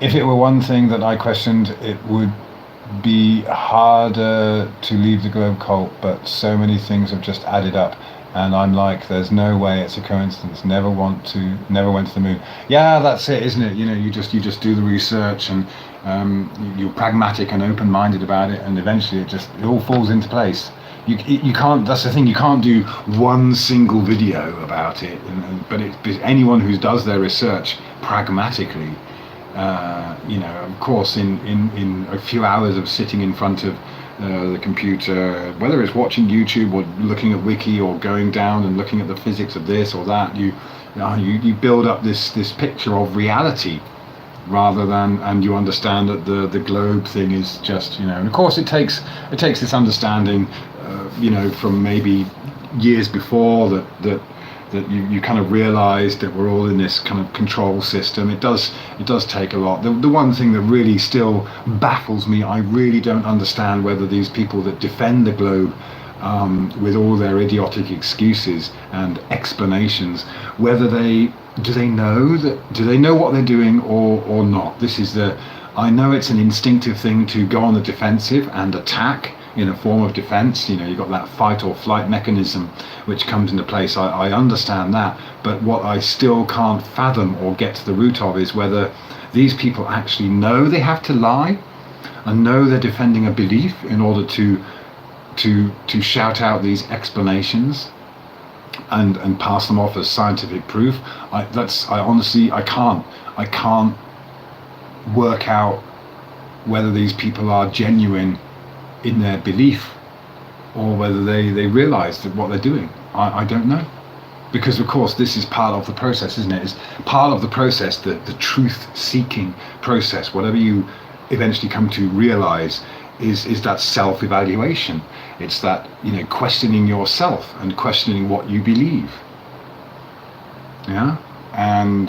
If it were one thing that I questioned, it would be harder to leave the globe cult, but so many things have just added up, and I'm like, there's no way it's a coincidence. Never went to the moon. Yeah, that's it, isn't it? You know, you just do the research, and you're pragmatic and open-minded about it, and eventually it all falls into place. You can't. That's the thing. You can't do one single video about it. But anyone who does their research pragmatically, of course, in a few hours of sitting in front of the computer, whether it's watching YouTube or looking at Wiki or going down and looking at the physics of this or that, you build up this picture of reality, rather than, and you understand that the globe thing is just, and of course it takes this understanding, from maybe years before that you kind of realize that we're all in this kind of control system. It does take a lot. The one thing that really still baffles me, I really don't understand whether these people that defend the globe, with all their idiotic excuses and explanations, whether do they know what they're doing or not. I know it's an instinctive thing to go on the defensive and attack in a form of defense. You've got that fight or flight mechanism which comes into place. I understand that, but what I still can't fathom or get to the root of is whether these people actually know they have to lie and know they're defending a belief in order to shout out these explanations and pass them off as scientific proof. I honestly can't work out whether these people are genuine in their belief or whether they realize that what they're doing. I don't know, because of course this is part of the process, isn't it? It's part of the process, the truth seeking process. Whatever you eventually come to realize is that self-evaluation. It's that, questioning yourself and questioning what you believe. Yeah, and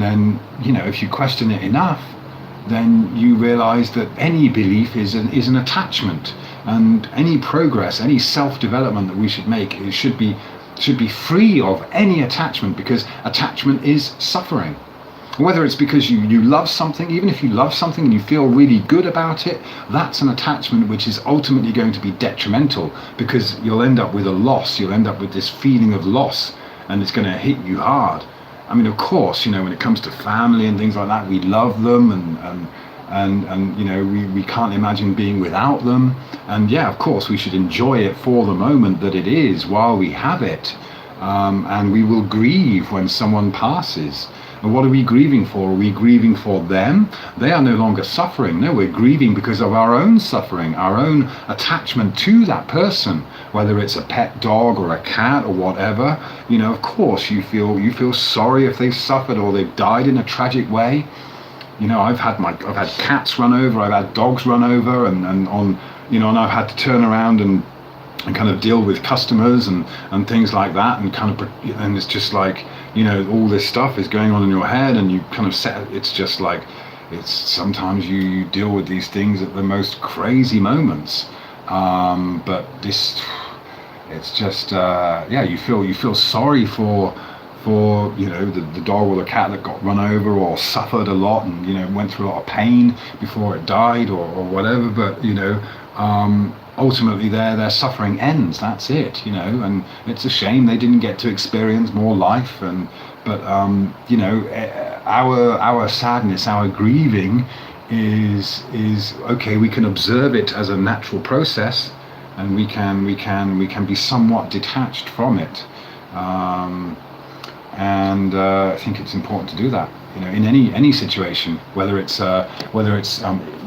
then, if you question it enough, then you realize that any belief is an attachment, and any progress, any self-development that we should make, it should be free of any attachment, because attachment is suffering. Whether it's because you love something, even if you love something and you feel really good about it, that's an attachment which is ultimately going to be detrimental, because you'll end up with a loss. You'll end up with this feeling of loss, and it's going to hit you hard. I mean, of course, when it comes to family and things like that, we love them, and we can't imagine being without them. And yeah, of course, we should enjoy it for the moment that it is while we have it. And we will grieve when someone passes. And what are we grieving for? Are we grieving for them? They are no longer suffering. No, we're grieving because of our own suffering, our own attachment to that person, whether it's a pet dog or a cat or whatever. Of course you feel sorry if they've suffered or they've died in a tragic way. I've had cats run over, I've had dogs run over, and I've had to turn around and kind of deal with customers and things like that, and it's just like, all this stuff is going on in your head, and you kind of it's just like, sometimes you deal with these things at the most crazy moments, but it's just you feel sorry for the dog or the cat that got run over or suffered a lot and went through a lot of pain before it died or whatever, but ultimately their suffering ends. That's it, and it's a shame they didn't get to experience more life. But our sadness, our grieving is okay. We can observe it as a natural process, and we can be somewhat detached from it. And I think it's important to do that. In any situation, whether it's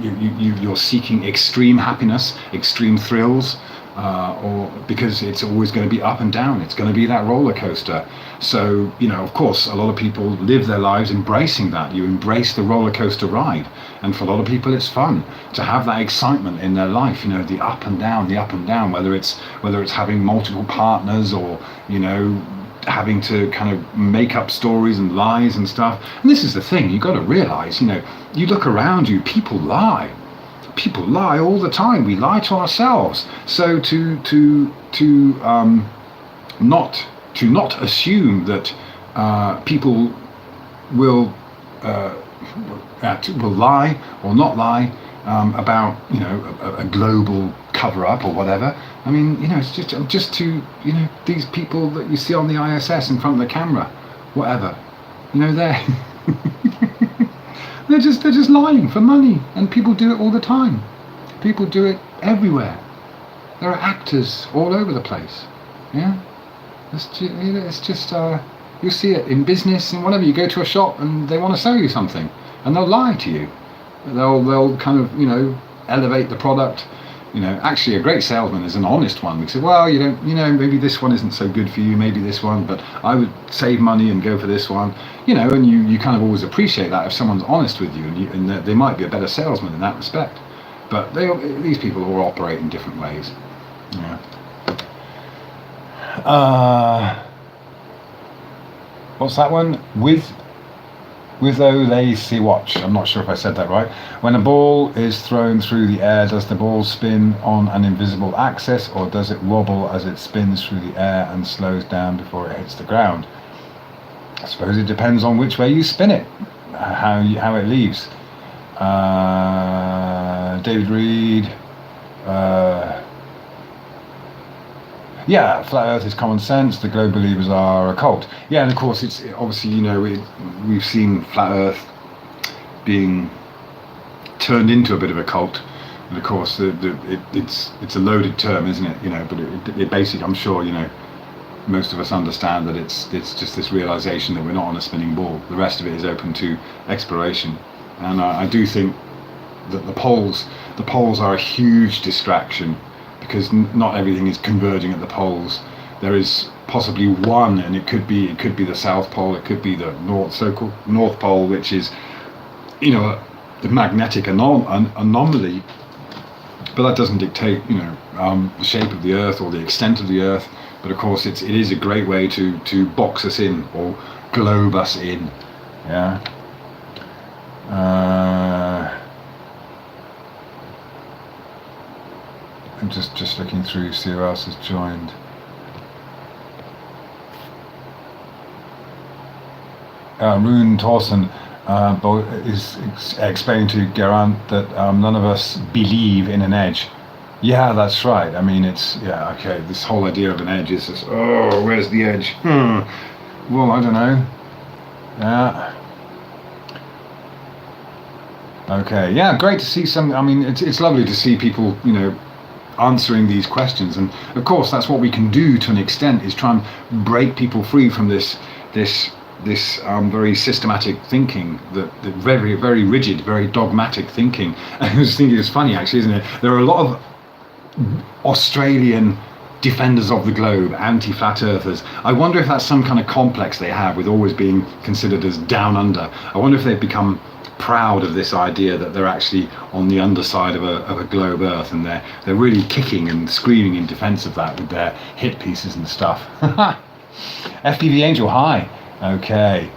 you're seeking extreme happiness, extreme thrills, or because it's always going to be up and down. It's going to be that roller coaster. So, of course, a lot of people live their lives embracing that. You embrace the roller coaster ride. And for a lot of people, it's fun to have that excitement in their life, the up and down, whether it's having multiple partners or, having to kind of make up stories and lies and stuff. And this is the thing, you've got to realize, you look around you, people lie all the time. We lie to ourselves. So to not assume that people will lie or not lie about a global cover-up or whatever. I mean, it's just to these people that you see on the ISS in front of the camera, whatever, they're they're just lying for money, and people do it all the time. People do it everywhere. There are actors all over the place. Yeah, it's just you see it in business and whatever. You go to a shop and they want to sell you something, and they'll lie to you. They'll kind of elevate the product. Actually, a great salesman is an honest one. We say, well, maybe this one isn't so good for you, maybe this one, but I would save money and go for this one. And you kind of always appreciate that if someone's honest with you, and they might be a better salesman in that respect. But these people all operate in different ways. Yeah. What's that one? With lacy watch. I'm not sure if I said that right. When a ball is thrown through the air, does the ball spin on an invisible axis, or does it wobble as it spins through the air and slows down before it hits the ground? I suppose it depends on which way you spin it, how it leaves. David Reed. Yeah, flat Earth is common sense. The globe believers are a cult. Yeah, and of course, it's obviously we've seen flat Earth being turned into a bit of a cult, and of course, it's a loaded term, isn't it? But it basically, I'm sure most of us understand that it's just this realization that we're not on a spinning ball. The rest of it is open to exploration, and I do think that the poles are a huge distraction, because not everything is converging at the poles. There is possibly one, and it could be the South Pole, it could be the so-called North Pole, which is the magnetic anomaly, but that doesn't dictate the shape of the Earth or the extent of the Earth. But of course, it is a great way to box us in or globe us in. Yeah. I'm just looking through, see who else has joined. Rune Torsen is explaining to Geraint that none of us believe in an edge. Yeah, that's right. I mean, okay, this whole idea of an edge is just, where's the edge? Well, I don't know. Yeah. Okay, yeah, great to see some, I mean, it's lovely to see people, answering these questions, and of course that's what we can do to an extent, is try and break people free from this very systematic thinking, that very, very rigid, very dogmatic thinking. And I was thinking, it's funny actually, isn't it? There are a lot of Australian defenders of the globe, anti-flat earthers. I wonder if that's some kind of complex they have with always being considered as down under. I wonder if they've become proud of this idea that they're actually on the underside of a globe Earth, and they're really kicking and screaming in defense of that with their hit pieces and stuff. FPV Angel, hi. Okay,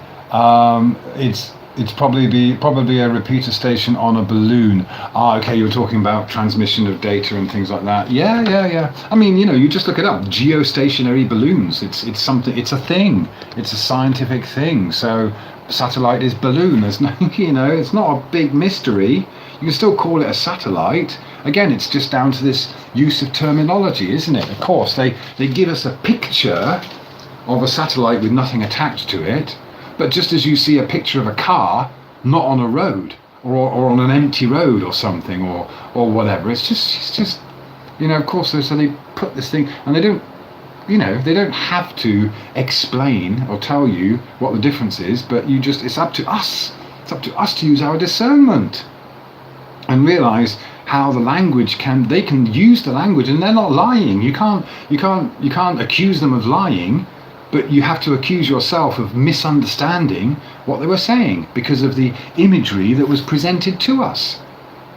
it's probably a repeater station on a balloon. Okay, you're talking about transmission of data and things like that. Yeah. I mean, you just look it up. Geostationary balloons. It's something. It's a thing. It's a scientific thing. So satellite is balloon. There's no, it's not a big mystery. You can still call it a satellite. Again, it's just down to this use of terminology, isn't it? Of course, they give us a picture of a satellite with nothing attached to it, But just as you see a picture of a car not on a road, or on an empty road or something, or whatever, it's just of course, so they put this thing, and they don't have to explain or tell you what the difference is, but it's up to us. It's up to us to use our discernment and realize how they can use the language, and they're not lying. You can't accuse them of lying, but you have to accuse yourself of misunderstanding what they were saying because of the imagery that was presented to us.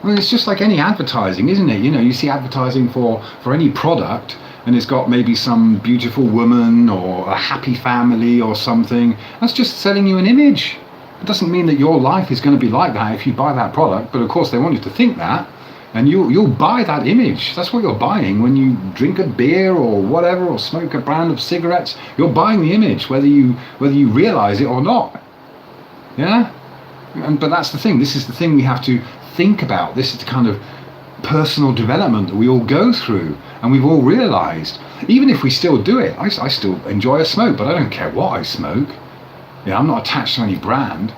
I mean, it's just like any advertising, isn't it? You see advertising for any product, and it's got maybe some beautiful woman or a happy family or something. That's just selling you an image. It doesn't mean that your life is going to be like that if you buy that product, but of course they want you to think that, and you'll buy that image. That's what you're buying when you drink a beer or whatever, or smoke a brand of cigarettes. You're buying the image, whether you realize it or not. Yeah? But that's the thing. This is the thing we have to think about. This is the kind of personal development that we all go through, and we've all realized, even if we still do it. I still enjoy a smoke, but I don't care what I smoke. Yeah, I'm not attached to any brand,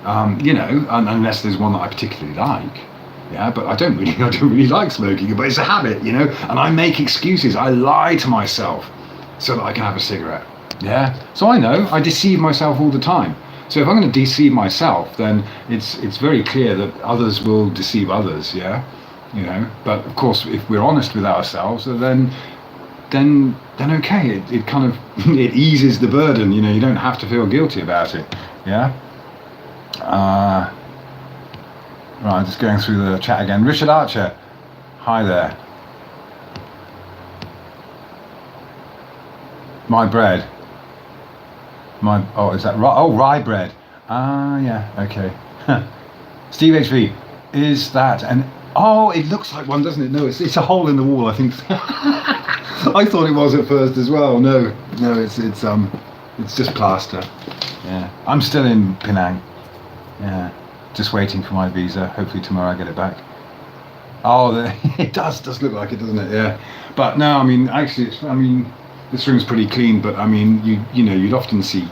unless there's one that I particularly like. Yeah, but I don't really like smoking, but it's a habit, and I make excuses. I lie to myself so that I can have a cigarette. Yeah, so I know I deceive myself all the time. So if I'm going to deceive myself, then it's very clear that others will deceive others. Yeah, But of course, if we're honest with ourselves, then okay, it kind of it eases the burden. You don't have to feel guilty about it. Yeah. Right, just going through the chat again. Richard Archer, hi there. My bread. Is that right? Oh, rye bread. Yeah, okay. Steve HV, is that it looks like one, doesn't it? No, it's a hole in the wall, I think. I thought it was at first as well. No, it's just plaster. Yeah, I'm still in Penang. Yeah. Just waiting for my visa. Hopefully tomorrow I get it back. Oh, it does look like it, doesn't it? Yeah. But no, I mean, actually, this room's pretty clean. But I mean, you'd often see,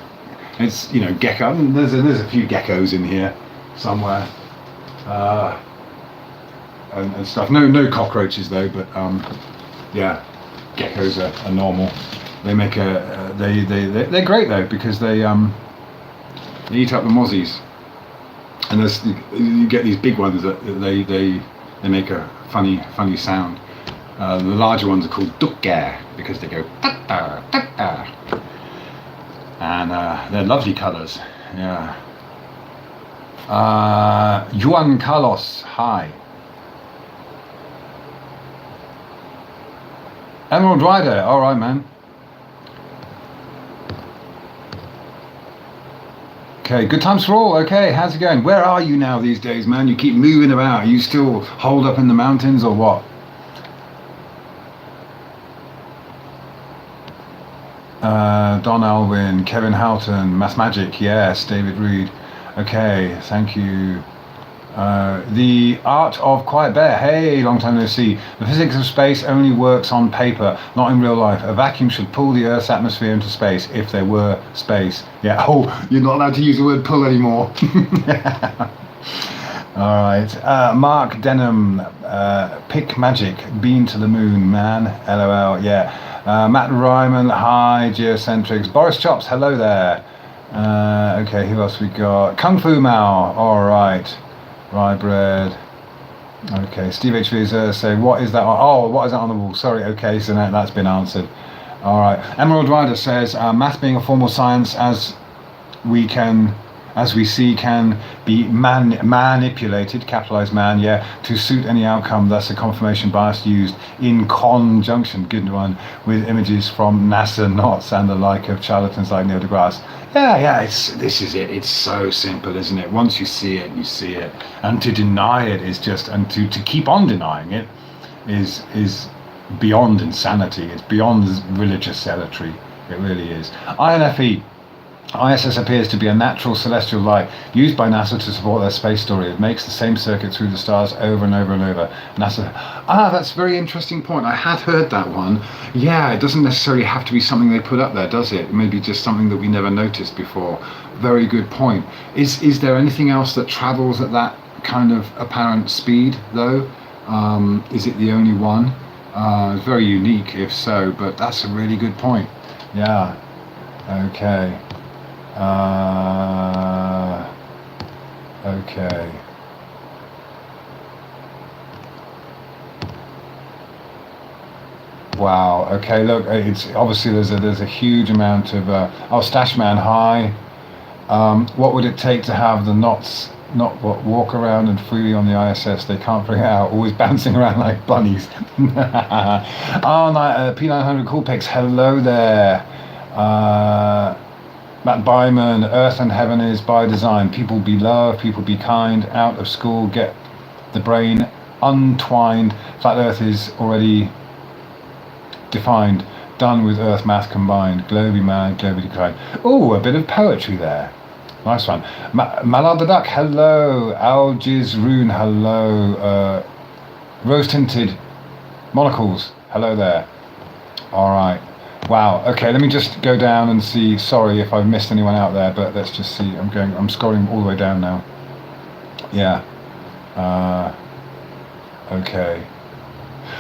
it's gecko. There's a few geckos in here somewhere, and stuff. No cockroaches though. But yeah, geckos are normal. They make they're great though, because they eat up the mozzies. And you get these big ones that they make a funny sound. The larger ones are called dukkar because they go ta-ta, ta-ta. And they're lovely colours. Yeah. Juan Carlos, hi. Emerald Rider, all right, man. Okay, good times for all. Okay, how's it going? Where are you now these days, man? You keep moving about. Are you still holed up in the mountains or what? Don Alwyn, Kevin Houghton, Mass Magic, yes, David Reed. Okay, thank you. The Art of Quiet Bear, hey, long time no see. The physics of space only works on paper, not in real life. A vacuum should pull the Earth's atmosphere into space if there were space. Yeah, you're not allowed to use the word pull anymore. All right, Mark Denham, Pick Magic, Bean to the Moon, man, LOL, yeah. Matt Ryman, hi, Geocentrics. Boris Chops, hello there. Okay, who else we got? Kung Fu Mao, all right. Rye bread. Okay, Steve HV say, what is that? What is that on the wall? Sorry, okay, so that's been answered. All right. Emerald Rider says, math being a formal science as we see can be manipulated, capitalized man, yeah, to suit any outcome. Thus a confirmation bias used in conjunction, good one, with images from NASA, NOTS, and the like of charlatans like Neil deGrasse. Yeah, this is it. It's so simple, isn't it? Once you see it, you see it. And to deny it is just, and to keep on denying it is beyond insanity. It's beyond religious zealotry. It really is. INFE. ISS appears to be a natural celestial light used by NASA to support their space story. It makes the same circuit through the stars over and over and over. NASA. That's a very interesting point. I had heard that one. Yeah, it doesn't necessarily have to be something they put up there, does it? Maybe just something that we never noticed before. Very good point. Is there anything else that travels at that kind of apparent speed, though? Is it the only one? It's very unique, if so, but that's a really good point. Yeah. Okay. Okay. Wow. Okay. Look, it's obviously there's a huge amount of Stashman, hi. What would it take to have the knots not walk around and freely on the ISS? They can't figure it out. Always bouncing around like bunnies. P900 Coolpex. Hello there. Matt Byman, Earth and Heaven is by design. People be loved, people be kind. Out of school, get the brain untwined. Flat Earth is already defined. Done with Earth math combined. Globy man, globy decline. Oh, a bit of poetry there. Nice one. Malard the Duck, hello. Algiz Rune, hello. Rose tinted monocles, hello there. All right. Wow. Okay, let me just go down and see. Sorry if I've missed anyone out there, but let's just see. I'm scrolling all the way down now. Yeah. Okay.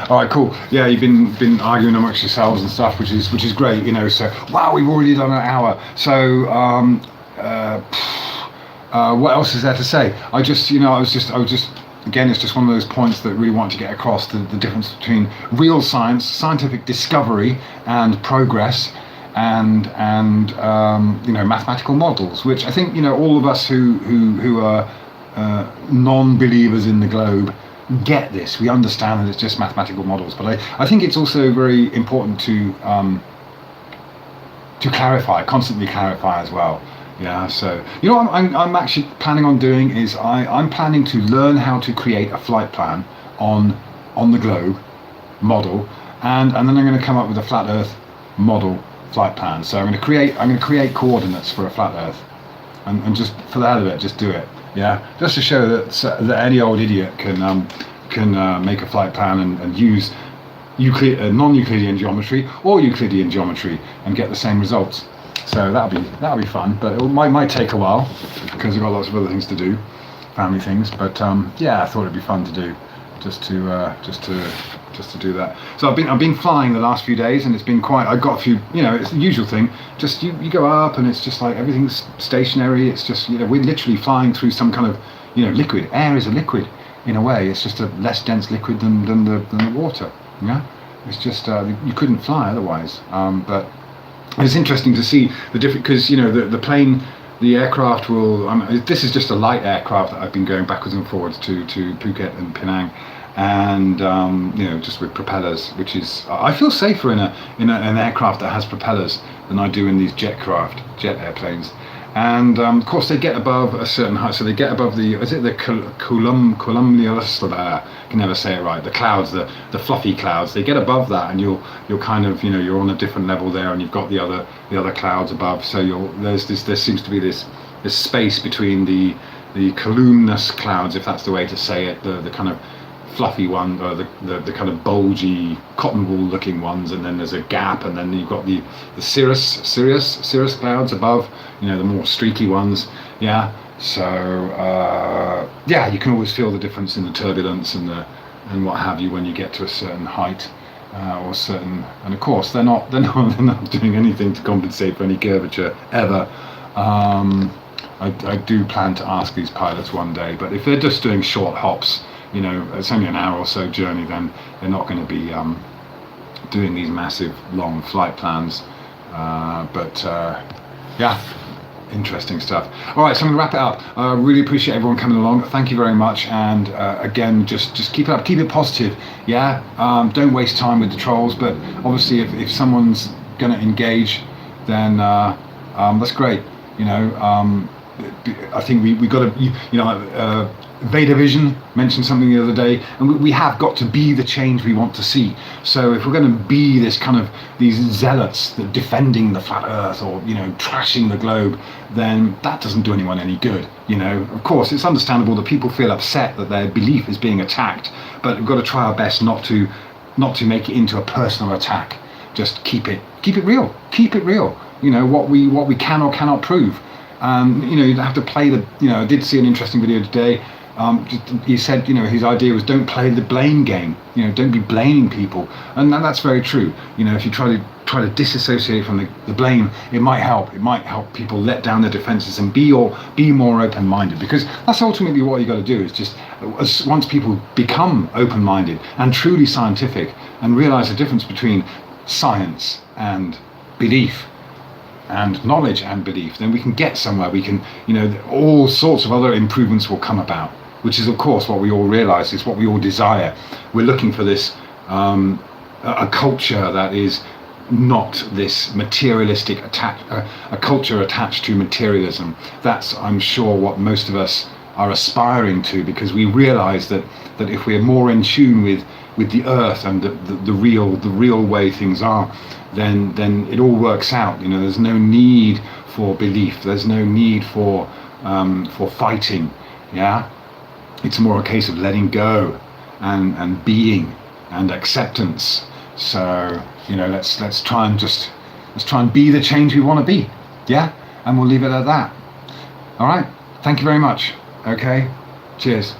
All right, cool. Yeah, you've been arguing amongst yourselves and stuff, which is great. You know. So wow, we've already done an hour. So what else is there to say? I was just. Again, it's just one of those points that we want to get across, the difference between real science, scientific discovery and progress, and mathematical models, which I think all of us who are non-believers in the globe get this. We understand that it's just mathematical models, but I think it's also very important to constantly clarify as well. Yeah, so what I'm actually planning on doing is I'm planning to learn how to create a flight plan on the globe model, and then I'm going to come up with a flat Earth model flight plan. So I'm going to create coordinates for a flat Earth, and just for the hell of it, just do it. Yeah, just to show that any old idiot can make a flight plan and use non-Euclidean geometry or Euclidean geometry and get the same results. So that'll be fun, but it might take a while because we've got lots of other things to do, family things. But yeah, I thought it'd be fun to do, just to do that. So I've been flying the last few days, and it's been quite. I've got a few. It's the usual thing. Just you go up, and it's just like everything's stationary. It's just we're literally flying through some kind of liquid. Air is a liquid in a way. It's just a less dense liquid than the water. Yeah, it's just you couldn't fly otherwise. But it's interesting to see the different, because the plane, the aircraft will. This is just a light aircraft that I've been going backwards and forwards to Phuket and Penang, and just with propellers, which is I feel safer in an aircraft that has propellers than I do in these jet airplanes. And of course they get above a certain height, so they get above the cumulus. I can never say it right. The clouds, the fluffy clouds, they get above that, and you're kind of you're on a different level there, and you've got the other clouds above. So there seems to be this space between the columnus clouds, if that's the way to say it, the kind of fluffy one, or the kind of bulgy cotton wool looking ones, and then there's a gap, and then you've got the cirrus clouds above, the more streaky ones. Yeah, so yeah, you can always feel the difference in the turbulence and what have you when you get to a certain height or certain, and of course they're not doing anything to compensate for any curvature ever. I do plan to ask these pilots one day, but if they're just doing short hops, it's only an hour or so journey, then they're not going to be doing these massive long flight plans. But yeah, interesting stuff. All right, so I'm going to wrap it up. I really appreciate everyone coming along. Thank you very much. And again, just keep it up, keep it positive. Yeah, don't waste time with the trolls. But obviously, if someone's going to engage, then that's great. I think we got to, Vader Vision mentioned something the other day, and we have got to be the change we want to see. So if we're going to be this kind of these zealots that defending the flat Earth, or trashing the globe, then that doesn't do anyone any good. Of course, it's understandable that people feel upset that their belief is being attacked, but we've got to try our best not to make it into a personal attack. Just keep it real. Keep it real. What we can or cannot prove. You have to play the. I did see an interesting video today. He said, his idea was don't play the blame game. Don't be blaming people, and that's very true. If you try to disassociate from the blame, it might help. It might help people let down their defenses and be more open-minded, because that's ultimately what you got to do. Is just once people become open-minded and truly scientific and realize the difference between science and belief, and knowledge and belief, then we can get somewhere. We can, all sorts of other improvements will come about, which is of course what we all realize is what we all desire. We're looking for this, a culture that is not this materialistic a culture attached to materialism. That's, I'm sure, what most of us are aspiring to, because we realize that if we're more in tune with the earth and the real way things are, then it all works out. There's no need for belief. There's no need for fighting. Yeah, it's more a case of letting go and being and acceptance. So let's try and be the change we want to be. Yeah, and we'll leave it at that. All right. Thank you very much. Okay. Cheers.